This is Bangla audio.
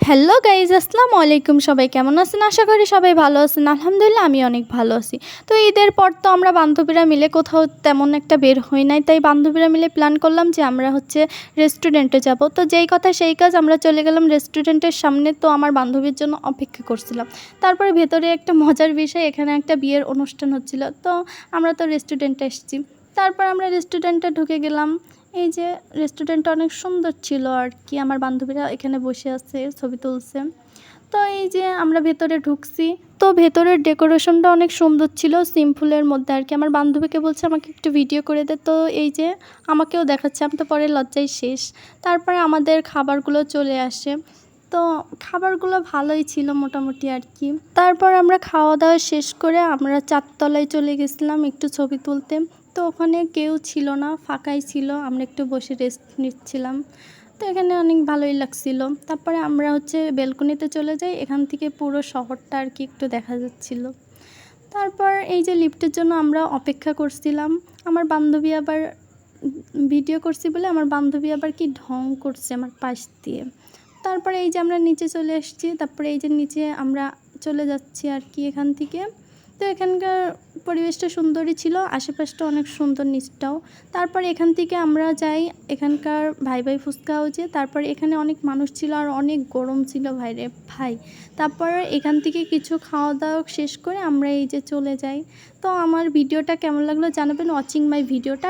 হ্যালো গাইজ, আসসালামু আলাইকুম। সবাই কেমন আছেন? আশা করি সবাই ভালো আছেন। আলহামদুলিল্লাহ আমি অনেক ভালো আছি। তো ঈদের পর তো আমরা বান্ধবীরা মিলে কোথাও তেমন একটা বের হই নাই, তাই বান্ধবীরা মিলে প্ল্যান করলাম যে আমরা রেস্টুরেন্টে যাব। তো যেই কথা সেই কাজ, আমরা চলে গেলাম রেস্টুরেন্টের সামনে। তো আমার বান্ধবীর জন্য অপেক্ষা করছিলাম। তারপরে ভেতরে একটা মজার বিষয়, এখানে একটা বিয়ের অনুষ্ঠান হচ্ছিল। তো আমরা তো রেস্টুরেন্টে এসেছি। তারপর আমরা রেস্টুরেন্টে ঢুকে গেলাম। এই যে রেস্টুরেন্টটা অনেক সুন্দর ছিল আর কি। আমার বান্ধবীরা এখানে বসে আছে, ছবি তুলছে। তো এই যে আমরা ভেতরে ঢুকছি। তো ভেতরের ডেকোরেশনটা অনেক সুন্দর ছিল, সিম্পলের মধ্যে আর কি। আমার বান্ধবীকে বলছে আমাকে একটু ভিডিও করে দে। তো এই যে আমাকেও দেখাচ্ছে, আমি তো পরে লজ্জায় শেষ। তারপরে আমাদের খাবারগুলো চলে আসে। তো খাবারগুলো ভালোই ছিল মোটামুটি আর কি। তারপর আমরা খাওয়া দাওয়া শেষ করে আমরা চারতলায় চলে গেছিলাম একটু ছবি তুলতে। তো ওখানে কেউ ছিল না, ফাঁকাই ছিল। আমরা একটু বসে রেস্ট নিচ্ছিলাম। তো এখানে অনেক ভালোই লাগছিল। তারপরে আমরা বেলকনিতে চলে যাই। এখান থেকে পুরো শহরটা আর কি একটু দেখা যাচ্ছিল। তারপর এই যে লিফটের জন্য আমরা অপেক্ষা করছিলাম। আমার বান্ধবী আবার ভিডিও করছি বলে আমার বান্ধবী আবার কি ঢং করছে আমার পাশ দিয়ে। তারপরে এই যে আমরা নিচে চলে এসেছি। তারপরে এই যে নিচে আমরা চলে যাচ্ছি আর কি এখান থেকে। তো এখানকার পরিবেশটা সুন্দরই ছিল, আশেপাশটা অনেক সুন্দর, নিচটাও। তারপর এখান থেকে আমরা যাই এখানকার ভাই ভাই ফুচকা হাউসে। তারপর এখানে অনেক মানুষ ছিল আর অনেক গরম ছিল ভাইরে ভাই। তারপর এখান থেকে কিছু খাওয়া দাওয়া শেষ করে আমরা এই যে চলে যাই। তো আমার ভিডিওটা কেমন লাগলো জানাবেন। ওয়াচিং মাই ভিডিওটা।